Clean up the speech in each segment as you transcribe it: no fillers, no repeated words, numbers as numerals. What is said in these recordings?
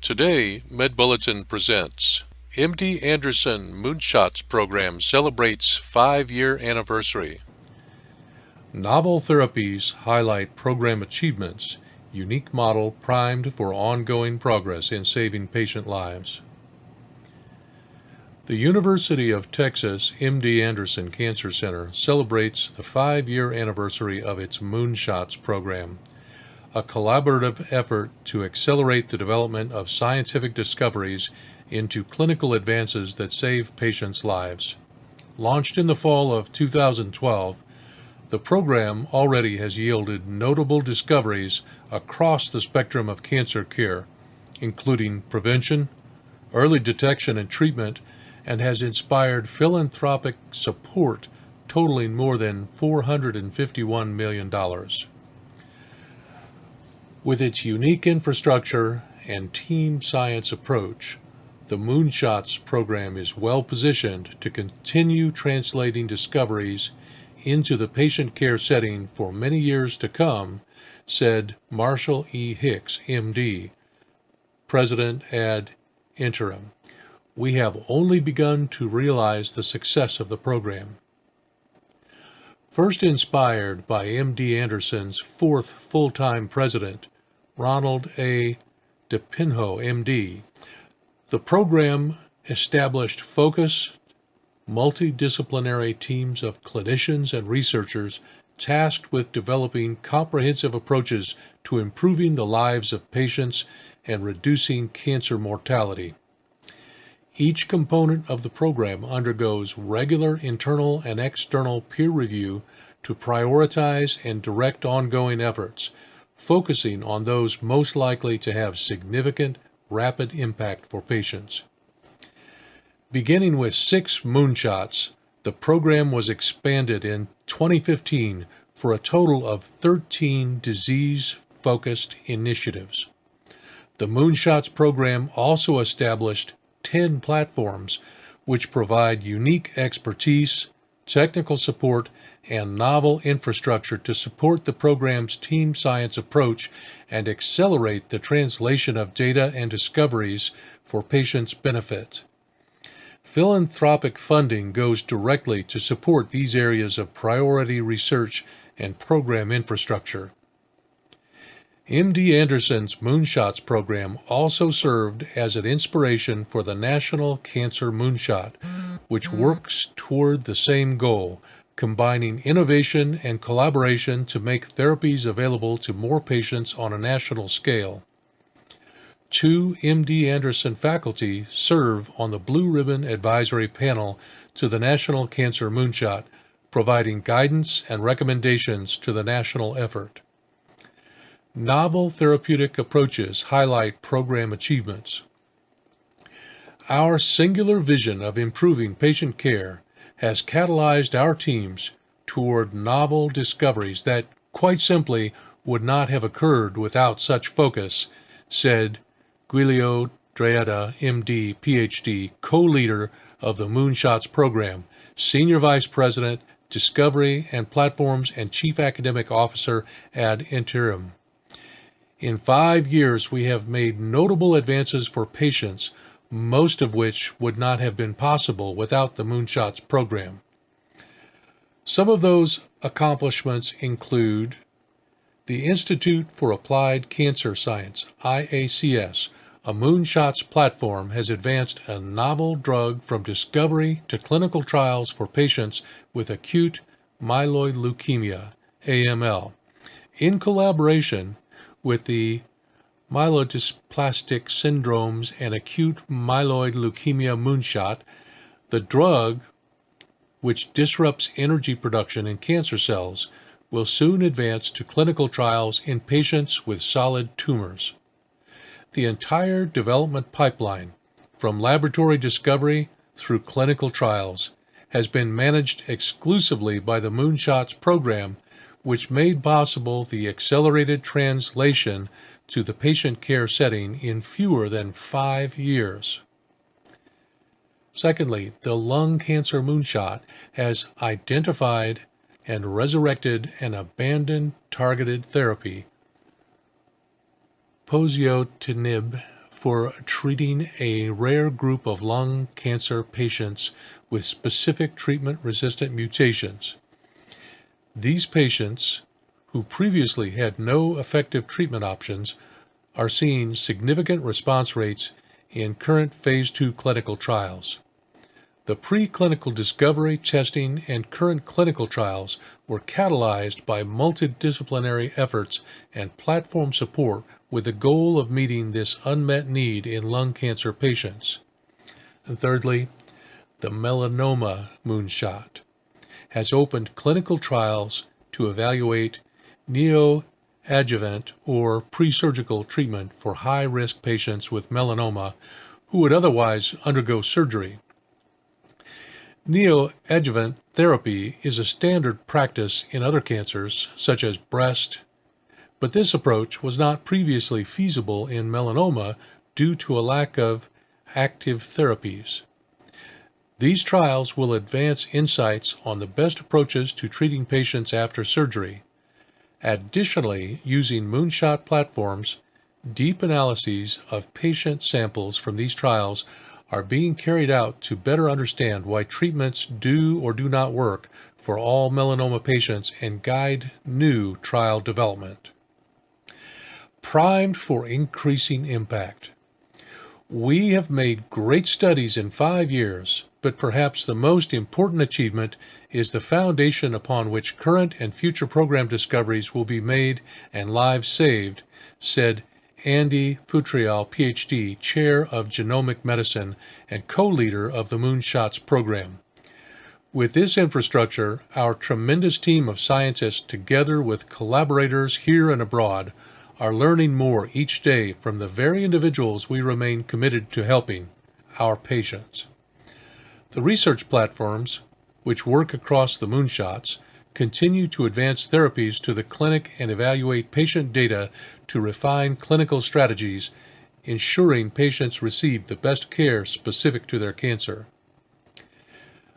Today, Medbulletin presents MD Anderson Moonshots Program celebrates 5-year anniversary. Novel therapies highlight program achievements, unique model primed for ongoing progress in saving patient lives. The University of Texas MD Anderson Cancer Center celebrates the 5-year anniversary of its Moonshots program, a collaborative effort to accelerate the development of scientific discoveries into clinical advances that save patients' lives. Launched in the fall of 2012, the program already has yielded notable discoveries across the spectrum of cancer care, including prevention, early detection and treatment, and has inspired philanthropic support totaling more than $451 million. With its unique infrastructure and team science approach, the Moonshots program is well positioned to continue translating discoveries into the patient care setting for many years to come, said Marshall E. Hicks, MD, President ad interim. We have only begun to realize the success of the program. First inspired by MD Anderson's fourth full-time president, Ronald A. DePinho, MD, the program established focused, multidisciplinary teams of clinicians and researchers tasked with developing comprehensive approaches to improving the lives of patients and reducing cancer mortality. Each component of the program undergoes regular internal and external peer review to prioritize and direct ongoing efforts, focusing on those most likely to have significant, rapid impact for patients. Beginning with 6 moonshots, the program was expanded in 2015 for a total of 13 disease-focused initiatives. The Moonshots program also established 10 platforms which provide unique expertise, technical support, and novel infrastructure to support the program's team science approach and accelerate the translation of data and discoveries for patients' benefit. Philanthropic funding goes directly to support these areas of priority research and program infrastructure. MD Anderson's Moonshots program also served as an inspiration for the National Cancer Moonshot, which works toward the same goal, combining innovation and collaboration to make therapies available to more patients on a national scale. 2 MD Anderson faculty serve on the Blue Ribbon Advisory Panel to the National Cancer Moonshot, providing guidance and recommendations to the national effort. Novel therapeutic approaches highlight program achievements. Our singular vision of improving patient care has catalyzed our teams toward novel discoveries that, quite simply, would not have occurred without such focus, said Giulio Dreetta, MD, PhD, co-leader of the Moonshots program, Senior Vice President, Discovery and Platforms, and Chief Academic Officer ad interim. In 5 years, we have made notable advances for patients, most of which would not have been possible without the Moonshots program. Some of those accomplishments include the Institute for Applied Cancer Science, IACS, a Moonshots platform, has advanced a novel drug from discovery to clinical trials for patients with acute myeloid leukemia, AML, in collaboration with the myelodysplastic syndromes and acute myeloid leukemia moonshot. The drug, which disrupts energy production in cancer cells, will soon advance to clinical trials in patients with solid tumors. The entire development pipeline, from laboratory discovery through clinical trials, has been managed exclusively by the Moonshots program, which made possible the accelerated translation to the patient care setting in fewer than 5 years. Secondly, the lung cancer moonshot has identified and resurrected an abandoned targeted therapy, poziotinib, for treating a rare group of lung cancer patients with specific treatment-resistant mutations. These patients, who previously had no effective treatment options, are seeing significant response rates in current Phase 2 clinical trials. The preclinical discovery, testing, and current clinical trials were catalyzed by multidisciplinary efforts and platform support with the goal of meeting this unmet need in lung cancer patients. And thirdly, the melanoma moonshot has opened clinical trials to evaluate neoadjuvant or pre-surgical treatment for high-risk patients with melanoma who would otherwise undergo surgery. Neoadjuvant therapy is a standard practice in other cancers, such as breast, but this approach was not previously feasible in melanoma due to a lack of active therapies. These trials will advance insights on the best approaches to treating patients after surgery. Additionally, using moonshot platforms, deep analyses of patient samples from these trials are being carried out to better understand why treatments do or do not work for all melanoma patients and guide new trial development. Primed for increasing impact. We have made great studies in 5 years, but perhaps the most important achievement is the foundation upon which current and future program discoveries will be made and lives saved, said Andy Futrial, PhD, Chair of Genomic Medicine and co-leader of the Moonshots program. With this infrastructure, our tremendous team of scientists, together with collaborators here and abroad, are learning more each day from the very individuals we remain committed to helping, our patients. The research platforms, which work across the moonshots, continue to advance therapies to the clinic and evaluate patient data to refine clinical strategies, ensuring patients receive the best care specific to their cancer.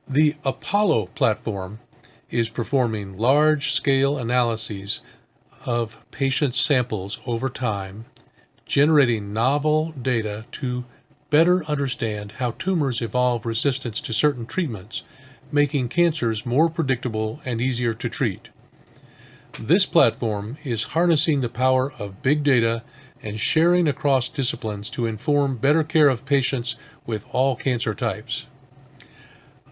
The Apollo platform is performing large-scale analyses of patient samples over time, generating novel data to better understand how tumors evolve resistance to certain treatments, making cancers more predictable and easier to treat. This platform is harnessing the power of big data and sharing across disciplines to inform better care of patients with all cancer types.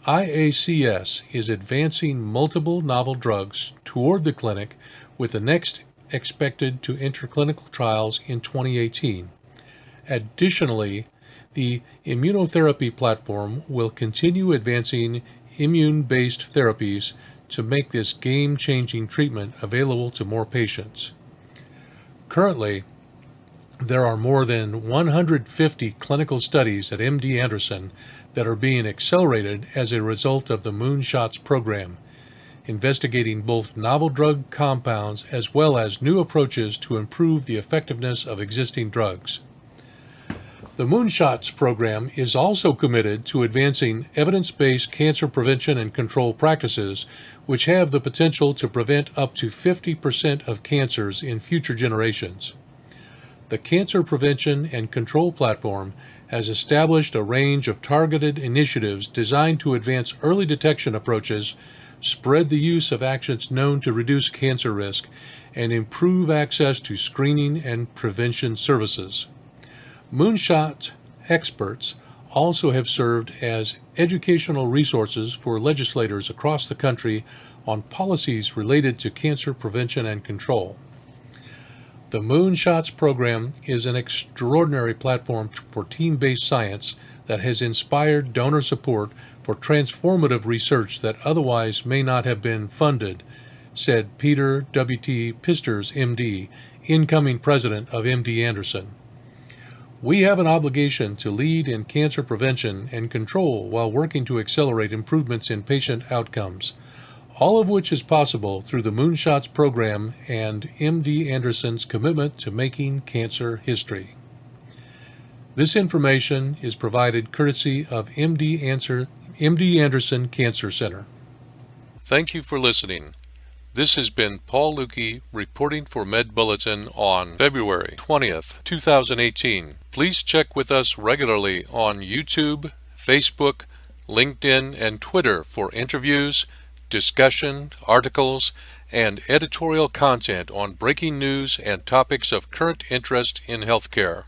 IACS is advancing multiple novel drugs toward the clinic, with the next expected to enter clinical trials in 2018. Additionally, the immunotherapy platform will continue advancing immune-based therapies to make this game-changing treatment available to more patients. Currently, there are more than 150 clinical studies at MD Anderson that are being accelerated as a result of the Moonshots program, investigating both novel drug compounds as well as new approaches to improve the effectiveness of existing drugs. The Moonshots program is also committed to advancing evidence-based cancer prevention and control practices, which have the potential to prevent up to 50% of cancers in future generations. The Cancer Prevention and Control Platform has established a range of targeted initiatives designed to advance early detection approaches, spread the use of actions known to reduce cancer risk, and improve access to screening and prevention services. Moonshot experts also have served as educational resources for legislators across the country on policies related to cancer prevention and control. The Moonshots program is an extraordinary platform for team-based science that has inspired donor support for transformative research that otherwise may not have been funded, said Peter W.T. Pisters, MD, incoming president of MD Anderson. We have an obligation to lead in cancer prevention and control while working to accelerate improvements in patient outcomes, all of which is possible through the Moonshots program and MD Anderson's commitment to making cancer history. This information is provided courtesy of MD Anderson Cancer Center. Thank you for listening. This has been Paul Lukey reporting for MedBulletin on February 20th, 2018. Please check with us regularly on YouTube, Facebook, LinkedIn, and Twitter for interviews, discussion, articles, and editorial content on breaking news and topics of current interest in healthcare.